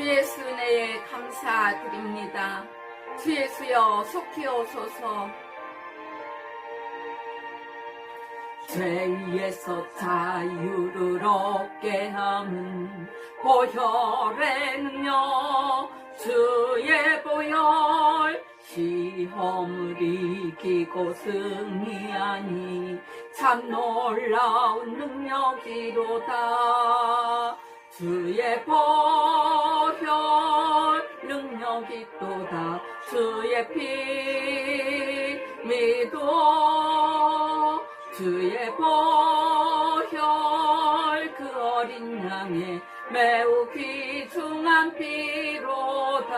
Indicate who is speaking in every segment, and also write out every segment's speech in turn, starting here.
Speaker 1: 주 예수 은혜에 감사드립니다. 주 예수여 속히 오소서. 죄에서 자유를 얻게 하는 보혈의 능력, 주의 보혈, 시험을 이기고 승리하니 참 놀라운 능력이로다. 주의 보혈 능력이 또다. 주의 피 믿어. 주의 보혈 그 어린 양의 매우 귀중한 피로다.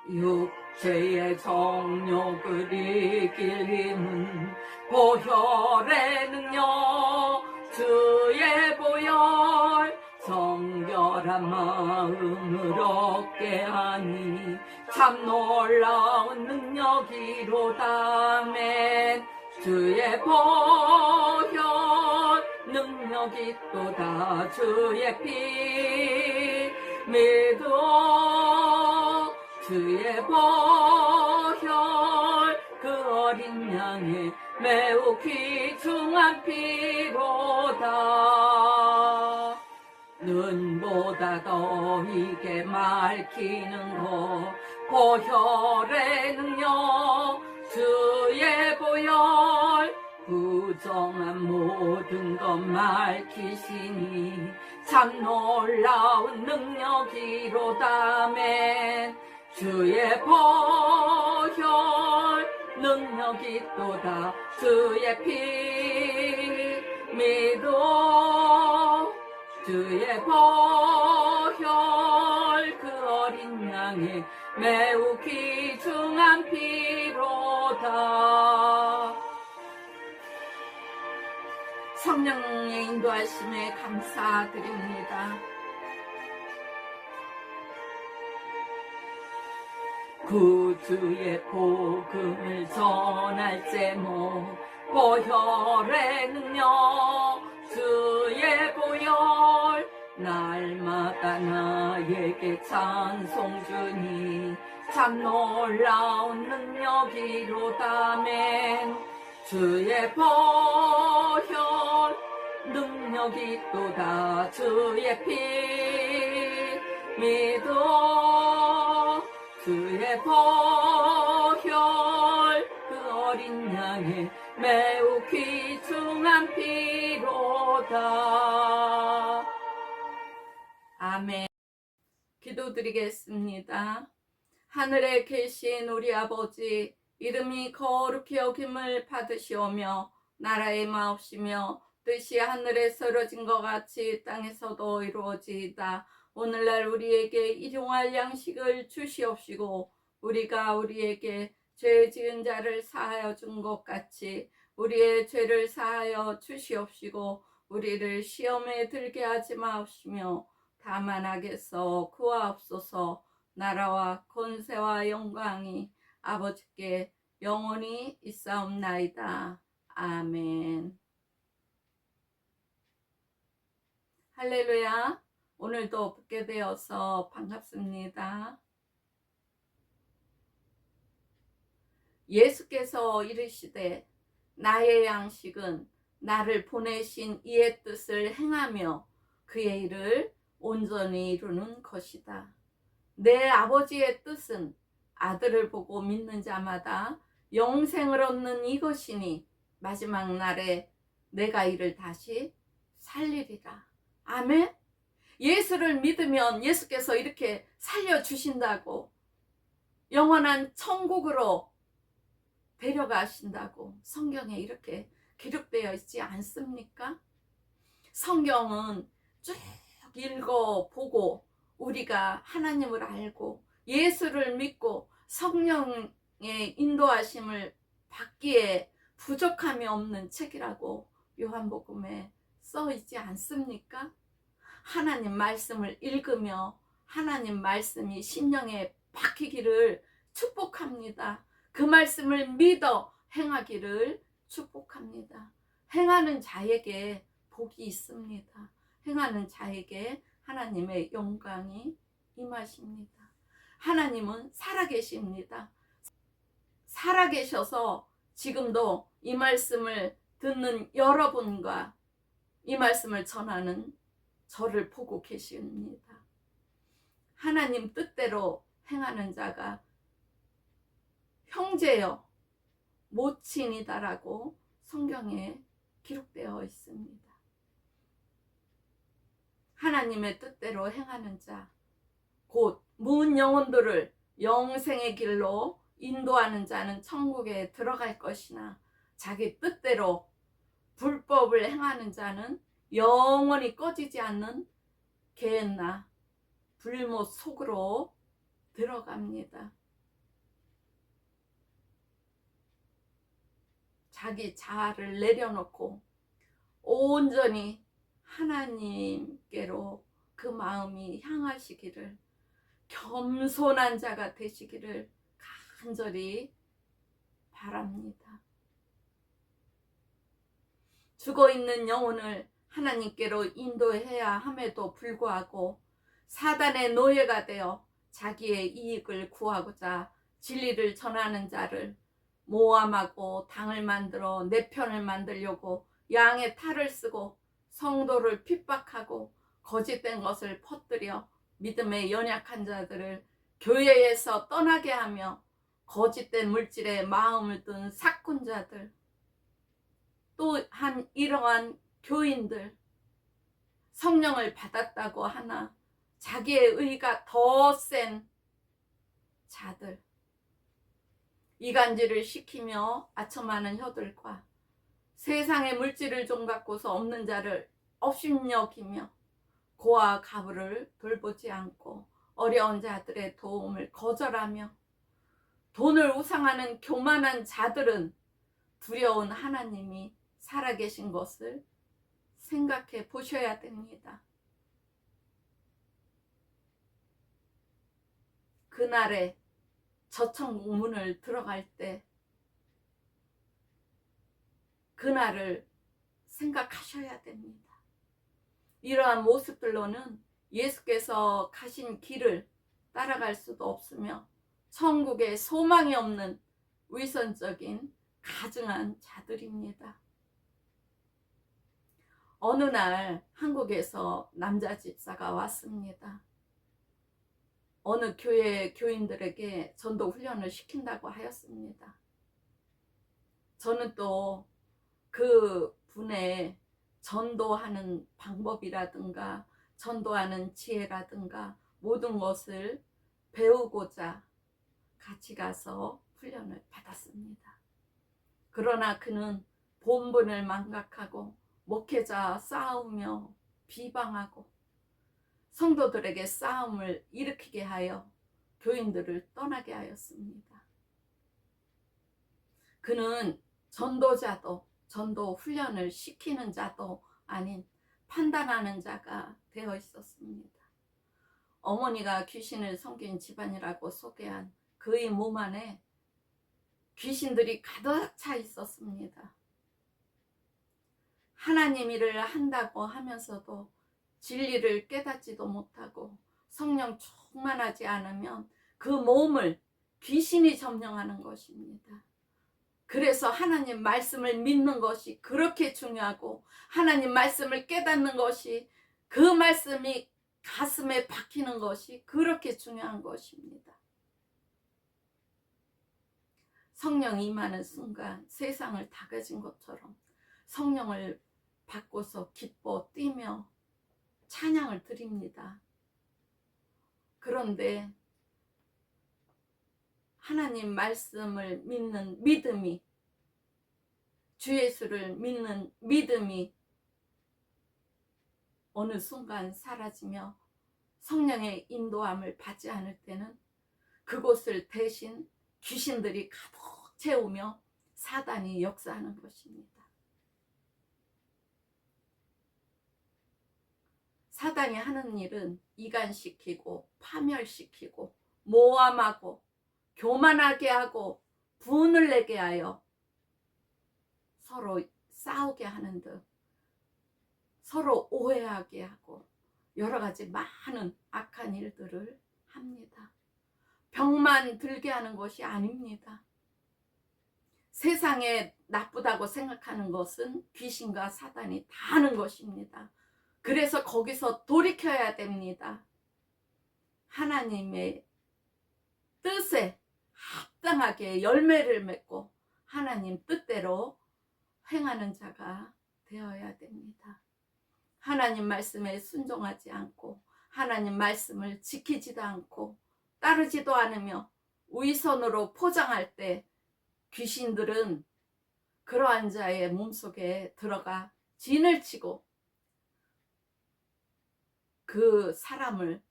Speaker 1: 육체의 정욕을 이길 힘은 보혈의 능력, 주의 보혈 정결한 마음을 얻게 하니 참 놀라운 능력이로다. 아멘. 주의 보혈 능력이 또다. 주의 피 믿어. 주의 보혈 그 어린 양의 매우 귀중한 피로다. 눈보다 더 이게 맑히는 것 보혈의 능력, 주의 보혈 부정한 모든 것 맑히시니 참 놀라운 능력이로다. 아멘. 주의 보혈 능력이 또다. 주의 피 믿어. 주의 보혈 그 어린 양의 매우 귀중한 피로다. 성령의 인도하심에 감사드립니다. 구주의 복음을 전할 제목 보혈의 능력, 주의 보혈 날마다 나에게 찬송 주니 참 놀라운 능력이로다. 아멘. 주의 보혈 능력이 또다. 주의 피 믿어. 주의 보혈 그 어린 양의 매우 귀중한 피로다. 아멘. 기도드리겠습니다. 하늘에 계신 우리 아버지, 이름이 거룩히 여김을 받으시오며 나라의 마옵시며 뜻이 하늘에서 이루어진 것 같이 땅에서도 이루어지이다. 오늘날 우리에게 일용할 양식을 주시옵시고 우리가 우리에게 죄 지은 자를 사하여 준 것 같이 우리의 죄를 사하여 주시옵시고 우리를 시험에 들게 하지 마옵시며 다만 악에서 구하옵소서. 나라와 권세와 영광이 아버지께 영원히 있사옵나이다. 아멘. 할렐루야. 오늘도 붙게 되어서 반갑습니다. 예수께서 이르시되 나의 양식은 나를 보내신 이의 뜻을 행하며 그의 일을 온전히 이루는 것이다. 내 아버지의 뜻은 아들을 보고 믿는 자마다 영생을 얻는 이것이니 마지막 날에 내가 이를 다시 살리리라. 아멘. 예수를 믿으면 예수께서 이렇게 살려주신다고, 영원한 천국으로 데려가신다고 성경에 이렇게 기록되어 있지 않습니까? 성경은 쭉 읽어보고 우리가 하나님을 알고 예수를 믿고 성령의 인도하심을 받기에 부족함이 없는 책이라고 요한복음에 써 있지 않습니까? 하나님 말씀을 읽으며 하나님 말씀이 심령에 박히기를 축복합니다. 그 말씀을 믿어 행하기를 축복합니다. 행하는 자에게 복이 있습니다. 행하는 자에게 하나님의 영광이 임하십니다. 하나님은 살아계십니다. 살아계셔서 지금도 이 말씀을 듣는 여러분과 이 말씀을 전하는 저를 보고 계십니다. 하나님 뜻대로 행하는 자가 형제여 모친이다라고 성경에 기록되어 있습니다. 하나님의 뜻대로 행하는 자, 곧 문 영혼들을 영생의 길로 인도하는 자는 천국에 들어갈 것이나 자기 뜻대로 불법을 행하는 자는 영원히 꺼지지 않는 게hen나 불못 속으로 들어갑니다. 자기 자아를 내려놓고 온전히 하나님께로 그 마음이 향하시기를, 겸손한 자가 되시기를 간절히 바랍니다. 죽어있는 영혼을 하나님께로 인도해야 함에도 불구하고 사단의 노예가 되어 자기의 이익을 구하고자 진리를 전하는 자를 모함하고 당을 만들어 내 편을 만들려고 양의 탈을 쓰고 성도를 핍박하고 거짓된 것을 퍼뜨려 믿음의 연약한 자들을 교회에서 떠나게 하며 거짓된 물질에 마음을 둔 사꾼자들, 또한 이러한 교인들, 성령을 받았다고 하나 자기의 의가 더 센 자들, 이간질을 시키며 아첨하는 혀들과 세상의 물질을 좀 갖고서 없는 자를 업신여기며 고아 가부를 돌보지 않고 어려운 자들의 도움을 거절하며 돈을 우상하는 교만한 자들은 두려운 하나님이 살아계신 것을 생각해 보셔야 됩니다. 그날에 저천국 문을 들어갈 때 그날을 생각하셔야 됩니다. 이러한 모습들로는 예수께서 가신 길을 따라갈 수도 없으며 천국에 소망이 없는 위선적인 가증한 자들입니다. 어느 날 한국에서 남자 집사가 왔습니다. 어느 교회 교인들에게 전도 훈련을 시킨다고 하였습니다. 저는 또 그 분의 전도하는 방법이라든가 전도하는 지혜라든가 모든 것을 배우고자 같이 가서 훈련을 받았습니다. 그러나 그는 본분을 망각하고 목회자 싸우며 비방하고 성도들에게 싸움을 일으키게 하여 교인들을 떠나게 하였습니다. 그는 전도자도 전도 훈련을 시키는 자도 아닌 판단하는 자가 되어 있었습니다. 어머니가 귀신을 섬긴 집안이라고 소개한 그의 몸 안에 귀신들이 가득 차 있었습니다. 하나님 일을 한다고 하면서도 진리를 깨닫지도 못하고 성령 충만하지 않으면 그 몸을 귀신이 점령하는 것입니다. 그래서 하나님 말씀을 믿는 것이 그렇게 중요하고 하나님 말씀을 깨닫는 것이, 그 말씀이 가슴에 박히는 것이 그렇게 중요한 것입니다. 성령이 임하는 순간 세상을 다 가진 것처럼 성령을 받고서 기뻐 뛰며 찬양을 드립니다. 그런데 하나님 말씀을 믿는 믿음이, 주 예수를 믿는 믿음이 어느 순간 사라지며 성령의 인도함을 받지 않을 때는 그곳을 대신 귀신들이 가득 채우며 사단이 역사하는 것입니다. 사단이 하는 일은 이간시키고 파멸시키고 모함하고 교만하게 하고 분을 내게 하여 서로 싸우게 하는 듯 서로 오해하게 하고 여러 가지 많은 악한 일들을 합니다. 병만 들게 하는 것이 아닙니다. 세상에 나쁘다고 생각하는 것은 귀신과 사단이 다 하는 것입니다. 그래서 거기서 돌이켜야 됩니다. 하나님의 뜻에 합당하게 열매를 맺고 하나님 뜻대로 행하는 자가 되어야 됩니다. 하나님 말씀에 순종하지 않고 하나님 말씀을 지키지도 않고 따르지도 않으며 위선으로 포장할 때 귀신들은 그러한 자의 몸속에 들어가 진을 치고 그 사람을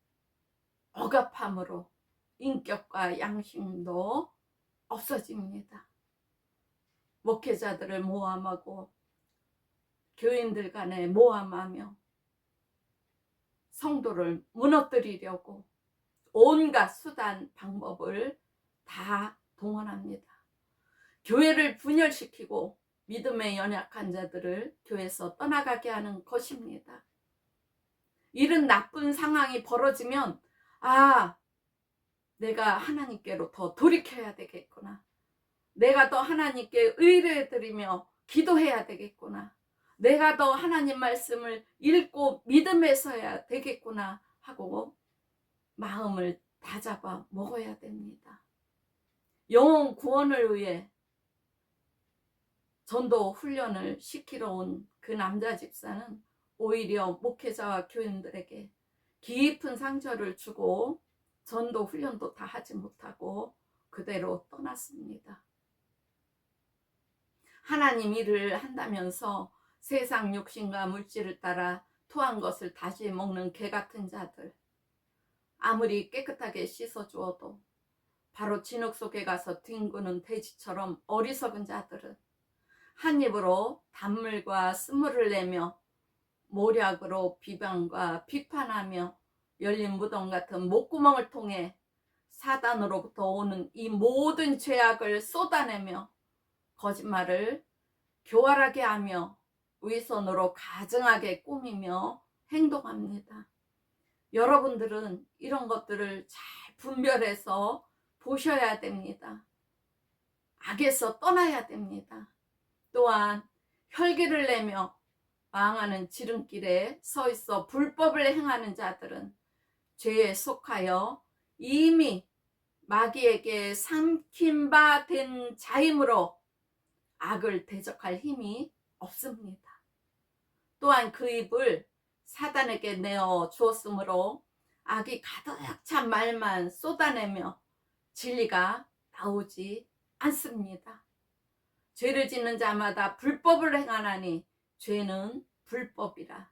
Speaker 1: 억압함으로 인격과 양심도 없어집니다. 목회자들을 모함하고 교인들 간에 모함하며 성도를 무너뜨리려고 온갖 수단 방법을 다 동원합니다. 교회를 분열시키고 믿음에 연약한 자들을 교회에서 떠나가게 하는 것입니다. 이런 나쁜 상황이 벌어지면 내가 하나님께로 더 돌이켜야 되겠구나. 내가 더 하나님께 의뢰드리며 기도해야 되겠구나. 내가 더 하나님 말씀을 읽고 믿음에 서야 되겠구나 하고 마음을 다잡아 먹어야 됩니다. 영혼 구원을 위해 전도 훈련을 시키러 온 그 남자 집사는 오히려 목회자와 교인들에게 깊은 상처를 주고 전도 훈련도 다 하지 못하고 그대로 떠났습니다. 하나님 일을 한다면서 세상 욕심과 물질을 따라 토한 것을 다시 먹는 개 같은 자들, 아무리 깨끗하게 씻어주어도 바로 진흙 속에 가서 뒹구는 돼지처럼 어리석은 자들은 한 입으로 단물과 쓴물을 내며 모략으로 비방과 비판하며 열린 무덤 같은 목구멍을 통해 사단으로부터 오는 이 모든 죄악을 쏟아내며 거짓말을 교활하게 하며 위선으로 가증하게 꾸미며 행동합니다. 여러분들은 이런 것들을 잘 분별해서 보셔야 됩니다. 악에서 떠나야 됩니다. 또한 혈기를 내며 망하는 지름길에 서 있어 불법을 행하는 자들은 죄에 속하여 이미 마귀에게 삼킨 바 된 자이므로 악을 대적할 힘이 없습니다. 또한 그 입을 사단에게 내어 주었으므로 악이 가득 찬 말만 쏟아내며 진리가 나오지 않습니다. 죄를 짓는 자마다 불법을 행하나니 죄는 불법이라.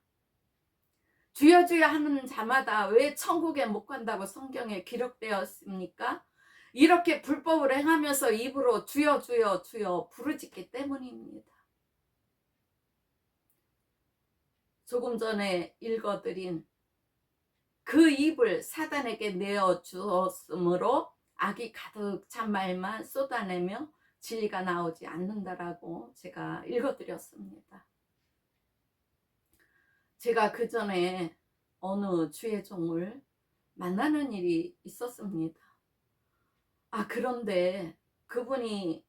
Speaker 1: 주여 주여 하는 자마다 왜 천국에 못 간다고 성경에 기록되었습니까? 이렇게 불법을 행하면서 입으로 주여 주여 주여 부르짖기 때문입니다. 조금 전에 읽어드린 그 입을 사단에게 내어 주었으므로 악이 가득 찬 말만 쏟아내며 진리가 나오지 않는다라고 제가 읽어드렸습니다. 제가 그 전에 어느 주의 종을 만나는 일이 있었습니다. 그런데 그분이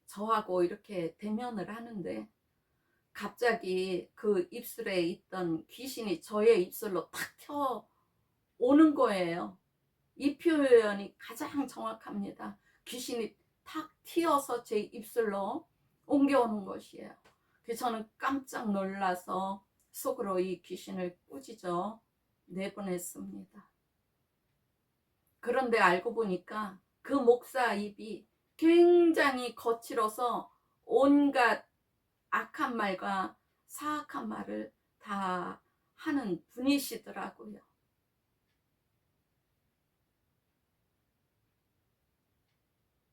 Speaker 1: 저하고 이렇게 대면을 하는데 갑자기 그 입술에 있던 귀신이 저의 입술로 탁 튀어오는 거예요. 이 표현이 가장 정확합니다. 귀신이 탁 튀어서 제 입술로 옮겨오는 것이에요. 그래서 저는 깜짝 놀라서 속으로 이 귀신을 꾸짖어 내보냈습니다. 그런데 알고 보니까 그 목사 입이 굉장히 거칠어서 온갖 악한 말과 사악한 말을 다 하는 분이시더라고요.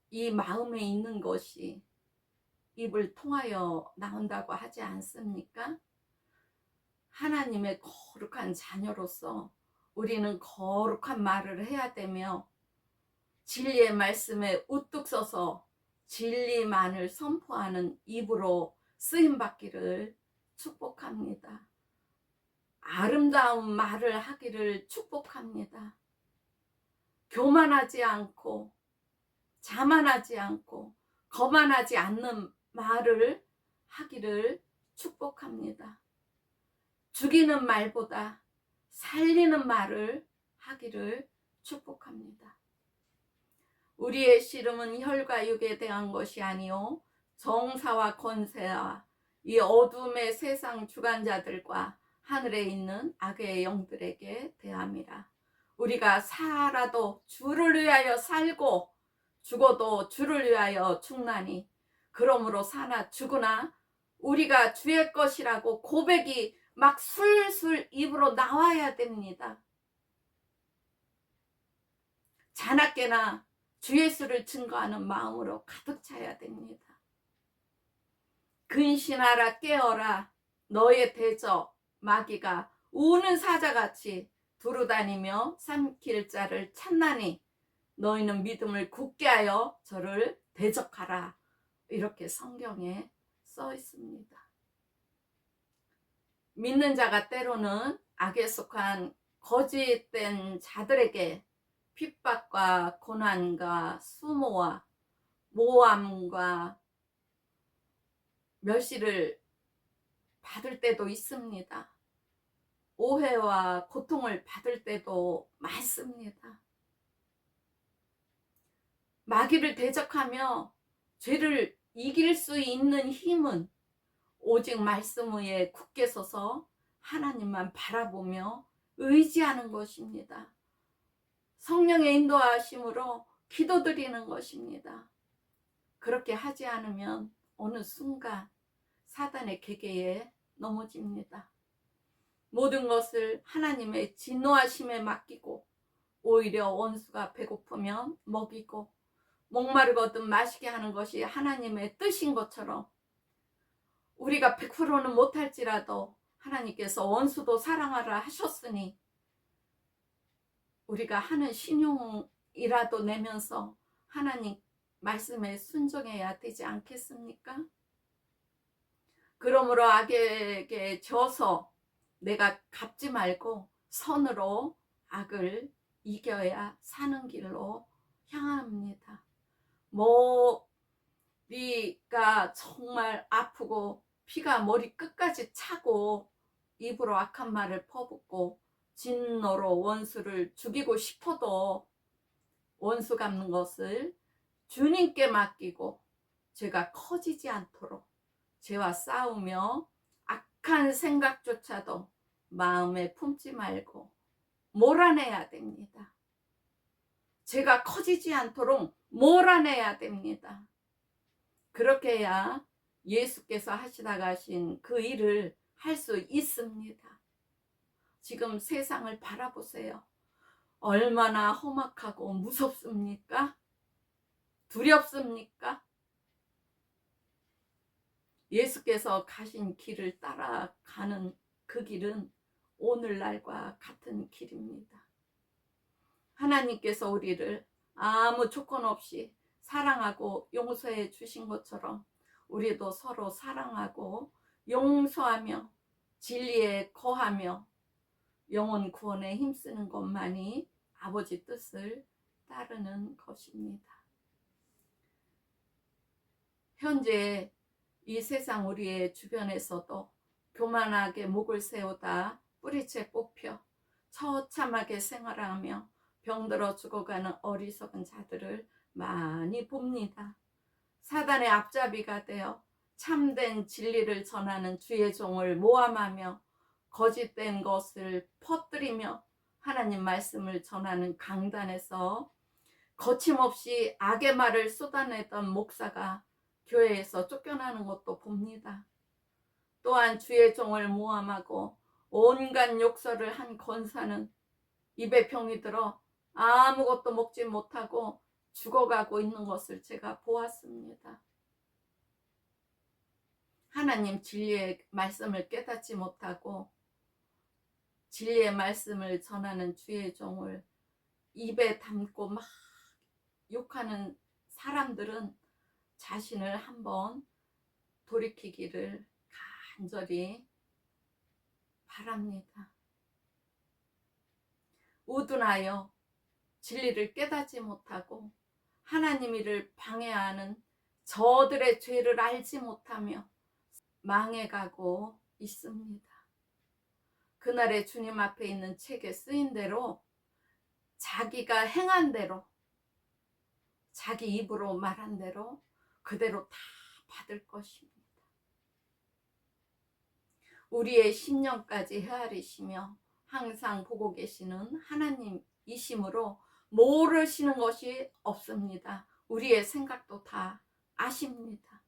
Speaker 1: 이 마음에 있는 것이 입을 통하여 나온다고 하지 않습니까? 하나님의 거룩한 자녀로서 우리는 거룩한 말을 해야 되며 진리의 말씀에 우뚝 서서 진리만을 선포하는 입으로 쓰임받기를 축복합니다. 아름다운 말을 하기를 축복합니다. 교만하지 않고 자만하지 않고 거만하지 않는 말을 하기를 축복합니다. 죽이는 말보다 살리는 말을 하기를 축복합니다. 우리의 씨름은 혈과 육에 대한 것이 아니요 정사와 권세와 이 어둠의 세상 주관자들과 하늘에 있는 악의 영들에게 대함이라. 우리가 살아도 주를 위하여 살고 죽어도 주를 위하여 죽나니 그러므로 사나 죽으나 우리가 주의 것이라고 고백이 막 술술 입으로 나와야 됩니다. 자나깨나 주 예수를 증거하는 마음으로 가득 차야 됩니다. 근신하라 깨어라 너의 대적 마귀가 우는 사자같이 두루다니며 삼킬 자를 찾나니 너희는 믿음을 굳게 하여 저를 대적하라. 이렇게 성경에 써 있습니다. 믿는 자가 때로는 악에 속한 거짓된 자들에게 핍박과 고난과 수모와 모함과 멸시를 받을 때도 있습니다. 오해와 고통을 받을 때도 많습니다. 마귀를 대적하며 죄를 이길 수 있는 힘은 오직 말씀 위에 굳게 서서 하나님만 바라보며 의지하는 것입니다. 성령의 인도하심으로 기도드리는 것입니다. 그렇게 하지 않으면 어느 순간 사단의 계계에 넘어집니다. 모든 것을 하나님의 진노하심에 맡기고 오히려 원수가 배고프면 먹이고 목마르거든 마시게 하는 것이 하나님의 뜻인 것처럼 우리가 100%는 못할지라도 하나님께서 원수도 사랑하라 하셨으니 우리가 하는 신용이라도 내면서 하나님 말씀에 순종해야 되지 않겠습니까? 그러므로 악에게 져서 내가 갚지 말고 선으로 악을 이겨야 사는 길로 향합니다. 머리가 정말 아프고 피가 머리 끝까지 차고 입으로 악한 말을 퍼붓고 진노로 원수를 죽이고 싶어도 원수 갚는 것을 주님께 맡기고 죄가 커지지 않도록 죄와 싸우며 악한 생각조차도 마음에 품지 말고 몰아내야 됩니다. 죄가 커지지 않도록 몰아내야 됩니다. 그렇게 해야 예수께서 하시다 가신 그 일을 할 수 있습니다. 지금 세상을 바라보세요. 얼마나 험악하고 무섭습니까? 두렵습니까? 예수께서 가신 길을 따라가는 그 길은 오늘날과 같은 길입니다. 하나님께서 우리를 아무 조건 없이 사랑하고 용서해 주신 것처럼 우리도 서로 사랑하고 용서하며 진리에 거하며 영혼 구원에 힘쓰는 것만이 아버지 뜻을 따르는 것입니다. 현재 이 세상 우리의 주변에서도 교만하게 목을 세우다 뿌리채 뽑혀 처참하게 생활하며 병들어 죽어가는 어리석은 자들을 많이 봅니다. 사단의 앞잡이가 되어 참된 진리를 전하는 주의 종을 모함하며 거짓된 것을 퍼뜨리며 하나님 말씀을 전하는 강단에서 거침없이 악의 말을 쏟아내던 목사가 교회에서 쫓겨나는 것도 봅니다. 또한 주의 종을 모함하고 온갖 욕설을 한 권사는 입에 병이 들어 아무것도 먹지 못하고 죽어가고 있는 것을 제가 보았습니다. 하나님 진리의 말씀을 깨닫지 못하고 진리의 말씀을 전하는 주의 종을 입에 담고 막 욕하는 사람들은 자신을 한번 돌이키기를 간절히 바랍니다. 우둔하여 진리를 깨닫지 못하고 하나님 일을 방해하는 저들의 죄를 알지 못하며 망해가고 있습니다. 그날의 주님 앞에 있는 책에 쓰인 대로 자기가 행한 대로 자기 입으로 말한 대로 그대로 다 받을 것입니다. 우리의 심령까지 헤아리시며 항상 보고 계시는 하나님이시므로 모르시는 것이 없습니다. 우리의 생각도 다 아십니다.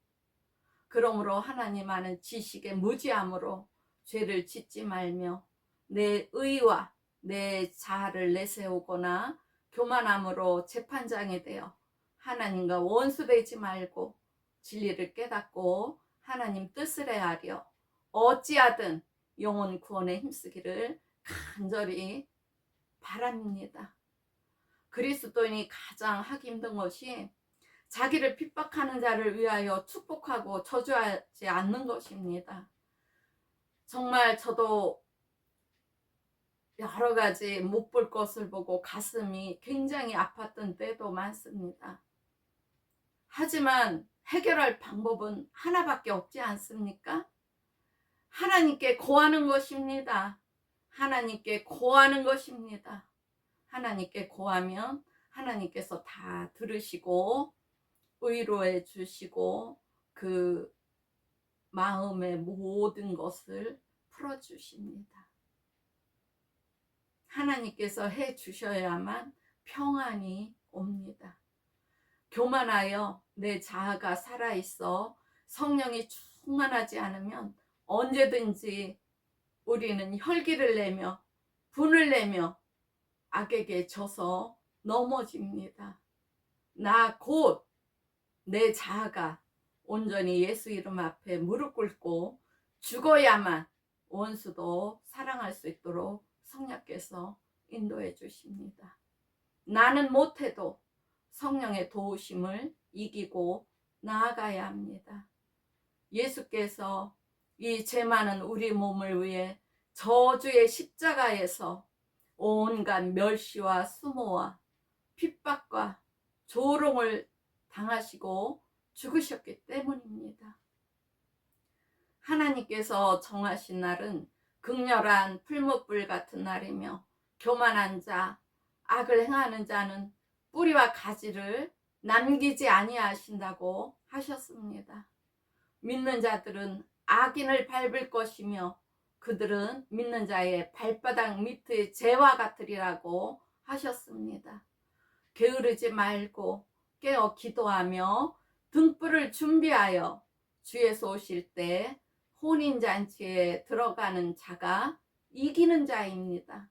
Speaker 1: 그러므로 하나님 아는 지식에 무지함으로 죄를 짓지 말며 내 의와 내 자아를 내세우거나 교만함으로 재판장이 되어 하나님과 원수되지 말고 진리를 깨닫고 하나님 뜻을 헤아려 어찌하든 영혼 구원에 힘쓰기를 간절히 바랍니다. 그리스도인이 가장 하기 힘든 것이 자기를 핍박하는 자를 위하여 축복하고 저주하지 않는 것입니다. 정말 저도 여러 가지 못 볼 것을 보고 가슴이 굉장히 아팠던 때도 많습니다. 하지만 해결할 방법은 하나밖에 없지 않습니까? 하나님께 고하는 것입니다. 하나님께 고하는 것입니다. 하나님께 고하면 하나님께서 다 들으시고 위로해 주시고 그 마음의 모든 것을 풀어주십니다. 하나님께서 해 주셔야만 평안이 옵니다. 교만하여 내 자아가 살아있어 성령이 충만하지 않으면 언제든지 우리는 혈기를 내며 분을 내며 악에게 져서 넘어집니다. 나 곧 내 자아가 온전히 예수 이름 앞에 무릎 꿇고 죽어야만 원수도 사랑할 수 있도록 성령께서 인도해 주십니다. 나는 못해도 성령의 도우심을 이기고 나아가야 합니다. 예수께서 이 죄 많은 우리 몸을 위해 저주의 십자가에서 온갖 멸시와 수모와 핍박과 조롱을 당하시고 죽으셨기 때문입니다. 하나님께서 정하신 날은 극렬한 풀무불 같은 날이며 교만한 자, 악을 행하는 자는 뿌리와 가지를 남기지 아니하신다고 하셨습니다. 믿는 자들은 악인을 밟을 것이며 그들은 믿는 자의 발바닥 밑의 재와 같으리라고 하셨습니다. 게으르지 말고 깨어 기도하며 등불을 준비하여 주에서 오실 때 혼인잔치에 들어가는 자가 이기는 자입니다.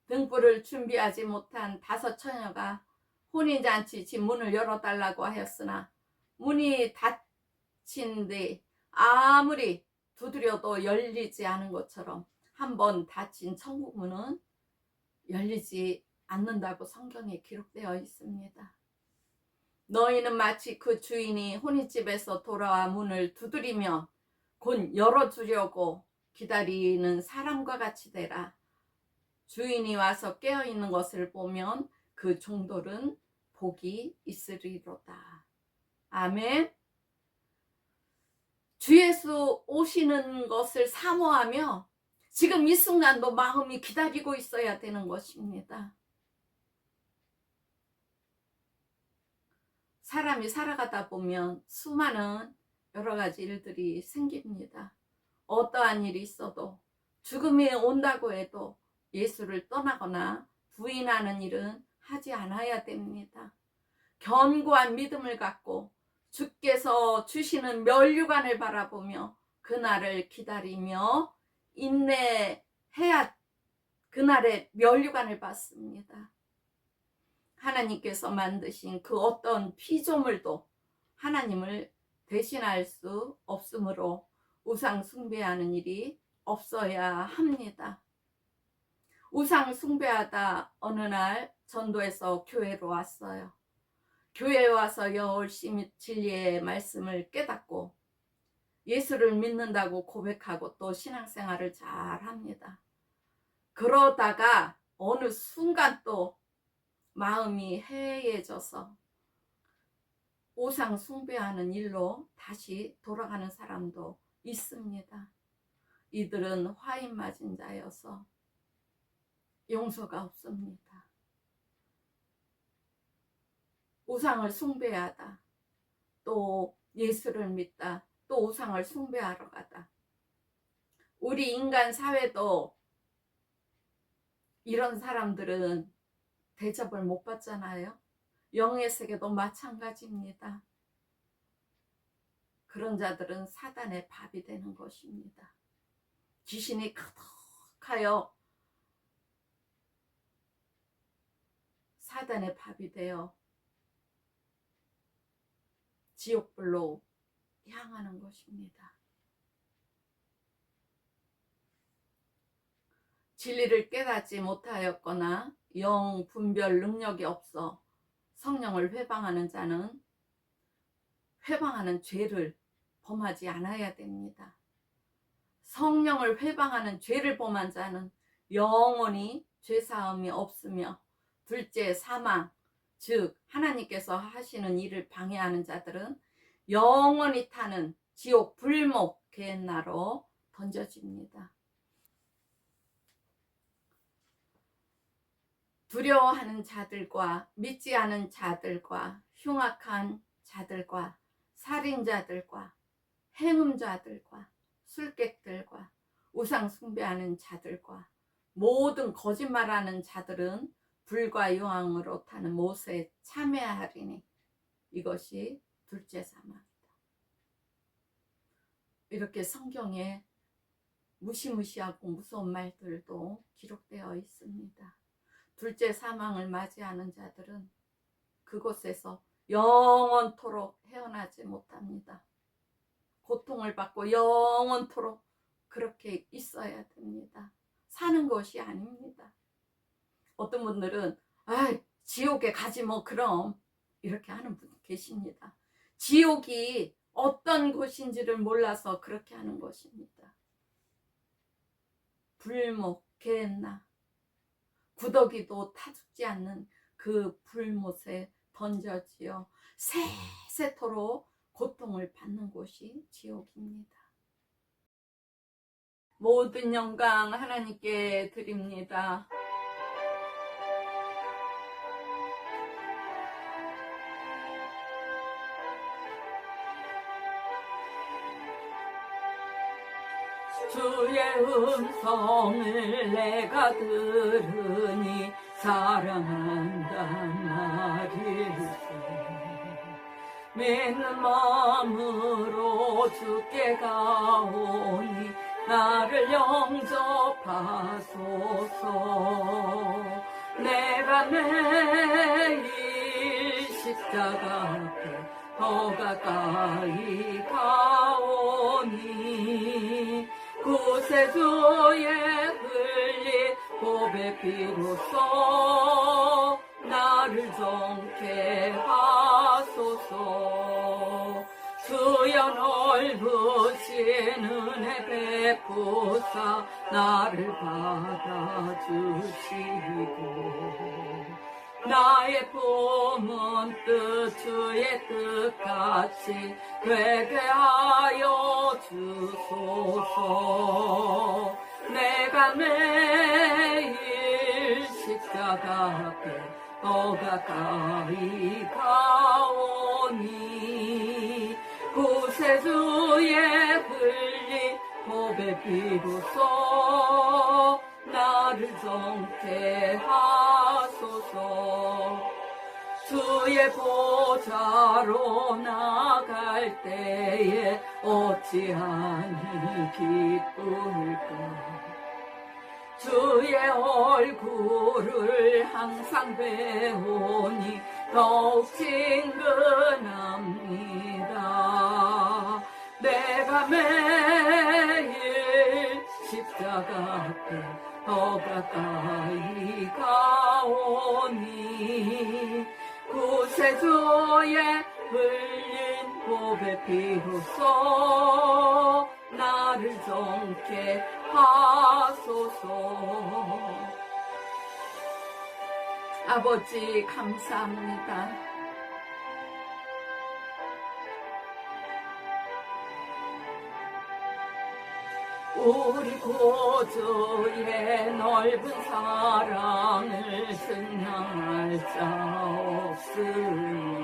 Speaker 1: 등불을 준비하지 못한 5 처녀가 혼인잔치 집 문을 열어달라고 하였으나 문이 닫힌 뒤 아무리 두드려도 열리지 않은 것처럼 한번 닫힌 천국 문은 열리지 않는다고 성경에 기록되어 있습니다. 너희는 마치 그 주인이 혼인집에서 돌아와 문을 두드리며 곧 열어주려고 기다리는 사람과 같이 되라. 주인이 와서 깨어있는 것을 보면 그 종들은 복이 있으리로다. 아멘. 주 예수 오시는 것을 사모하며 지금 이 순간도 마음이 기다리고 있어야 되는 것입니다. 사람이 살아가다 보면 수많은 여러 가지 일들이 생깁니다. 어떠한 일이 있어도 죽음이 온다고 해도 예수를 떠나거나 부인하는 일은 하지 않아야 됩니다. 견고한 믿음을 갖고 주께서 주시는 면류관을 바라보며 그날을 기다리며 인내해야 그날의 면류관을 받습니다. 하나님께서 만드신 그 어떤 피조물도 하나님을 대신할 수 없으므로 우상 숭배하는 일이 없어야 합니다. 우상 숭배하다 어느 날 전도에서 교회로 왔어요. 교회에 와서 열심히 진리의 말씀을 깨닫고 예수를 믿는다고 고백하고 또 신앙생활을 잘 합니다. 그러다가 어느 순간 또 마음이 해이해져서 우상 숭배하는 일로 다시 돌아가는 사람도 있습니다. 이들은 화인 맞은 자여서 용서가 없습니다. 우상을 숭배하다, 또 예수를 믿다, 또 우상을 숭배하러 가다. 우리 인간 사회도 이런 사람들은 대접을 못 받잖아요. 영의 세계도 마찬가지입니다. 그런 자들은 사단의 밥이 되는 것입니다. 귀신이 가득하여 사단의 밥이 되어 지옥불로 향하는 것입니다. 진리를 깨닫지 못하였거나 영 분별 능력이 없어 성령을 회방하는 자는 회방하는 죄를 범하지 않아야 됩니다. 성령을 회방하는 죄를 범한 자는 영원히 죄사함이 없으며 둘째 사망, 즉 하나님께서 하시는 일을 방해하는 자들은 영원히 타는 지옥 불목 갯나로 던져집니다. 두려워하는 자들과 믿지 않은 자들과 흉악한 자들과 살인자들과 행음자들과 술객들과 우상 숭배하는 자들과 모든 거짓말하는 자들은 불과 유황으로 타는 못에 참여하리니 이것이 둘째 사망이다. 이렇게 성경에 무시무시하고 무서운 말들도 기록되어 있습니다. 둘째 사망을 맞이하는 자들은 그곳에서 영원토록 헤어나지 못합니다. 고통을 받고 영원토록 그렇게 있어야 됩니다. 사는 것이 아닙니다. 어떤 분들은 지옥에 가지 뭐 그럼 이렇게 하는 분 계십니다. 지옥이 어떤 곳인지를 몰라서 그렇게 하는 것입니다. 불목, 갯나, 구더기도 타죽지 않는 그 불못에 던져지어 세세토록 고통을 받는 곳이 지옥입니다. 모든 영광 하나님께 드립니다. 주의 음성을 내가 들으니 사랑한단 말일세. 믿는 마음으로 주께 가오니 나를 영접하소서. 내가 매일 십자가 앞에 더 가까이 가오니 구세주의 흘린 보배 피로써 나를 정케 하소서. 주여 넓으신 은혜 베푸사 나를 받아주시고 나의 품은 뜻 주의 뜻같이 되게 하여 주소서. 내가 매일 십자가 앞에 더 가까이 가오니 구세주의 흘린 보배 피로써 나를 정케 하소서. 주의 보좌로 나갈 때에 어찌하니 기쁠까. 주의 얼굴을 항상 배우니 더욱 친근합니다. 내가 매일 십자가 앞에 더 가까이 가오니 구세주의 흘린 보배 피로써 나를 정케 하소서. 아버지 감사합니다. 우리 구주의 넓은 사랑을 증명할 자 없으니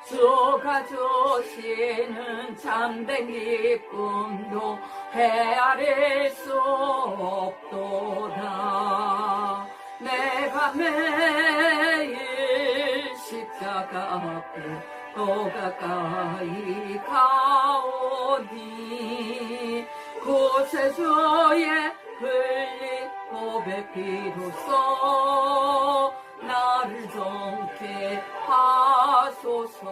Speaker 1: 주가 주시는 참된 기쁨도 헤아릴 수 없도다. 내가 매일 십자가 앞에 또 가까이 가오니 구세주의 흘린 고백 비로소 나를 정케 하소서.